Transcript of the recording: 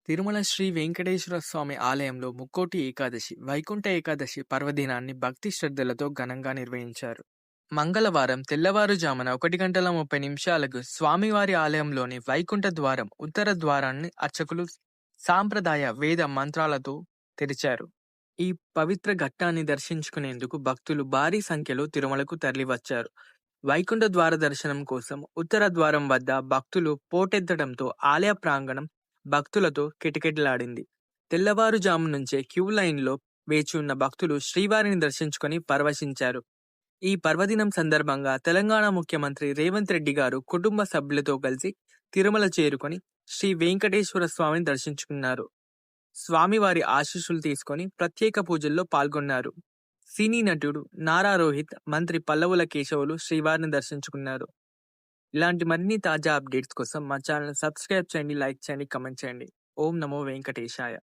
తిరుమల శ్రీ వెంకటేశ్వర స్వామి ఆలయంలో ముక్కోటి ఏకాదశి, వైకుంఠ ఏకాదశి పర్వదినాన్ని భక్తి శ్రద్ధలతో ఘనంగా నిర్వహించారు. మంగళవారం తెల్లవారుజామున 1 గంటల 30 నిమిషాలకు స్వామివారి ఆలయంలోని వైకుంఠ ద్వారం ఉత్తర ద్వారాన్ని అర్చకులు సాంప్రదాయ వేద మంత్రాలతో తెరిచారు. ఈ పవిత్ర ఘట్టాన్ని దర్శించుకునేందుకు భక్తులు భారీ సంఖ్యలో తిరుమలకు తరలివచ్చారు. వైకుంఠ ద్వార దర్శనం కోసం ఉత్తర ద్వారం వద్ద భక్తులు పోటెత్తడంతో ఆలయ ప్రాంగణం భక్తులతో కిటకిటలాడింది. తెల్లవారుజాము నుంచే క్యూ లైన్లో వేచి ఉన్న భక్తులు శ్రీవారిని దర్శించుకొని పరవశించారు. ఈ పర్వదినం సందర్భంగా తెలంగాణ ముఖ్యమంత్రి రేవంత్ రెడ్డి గారు కుటుంబ సభ్యులతో కలిసి తిరుమల చేరుకొని శ్రీ వెంకటేశ్వర స్వామిని దర్శించుకున్నారు. స్వామివారి ఆశీస్సులు తీసుకొని ప్రత్యేక పూజల్లో పాల్గొన్నారు. సినీ నటుడు నారా రోహిత్, మంత్రి పల్లవుల కేశవులు శ్రీవారిని దర్శించుకున్నారు. ఇలాంటి మరిన్ని తాజా అప్డేట్స్ కోసం మా ఛానల్ సబ్స్క్రైబ్ చేయండి, లైక్ చేయండి, కమెంట్ చేయండి. ఓం నమో వెంకటేశాయ.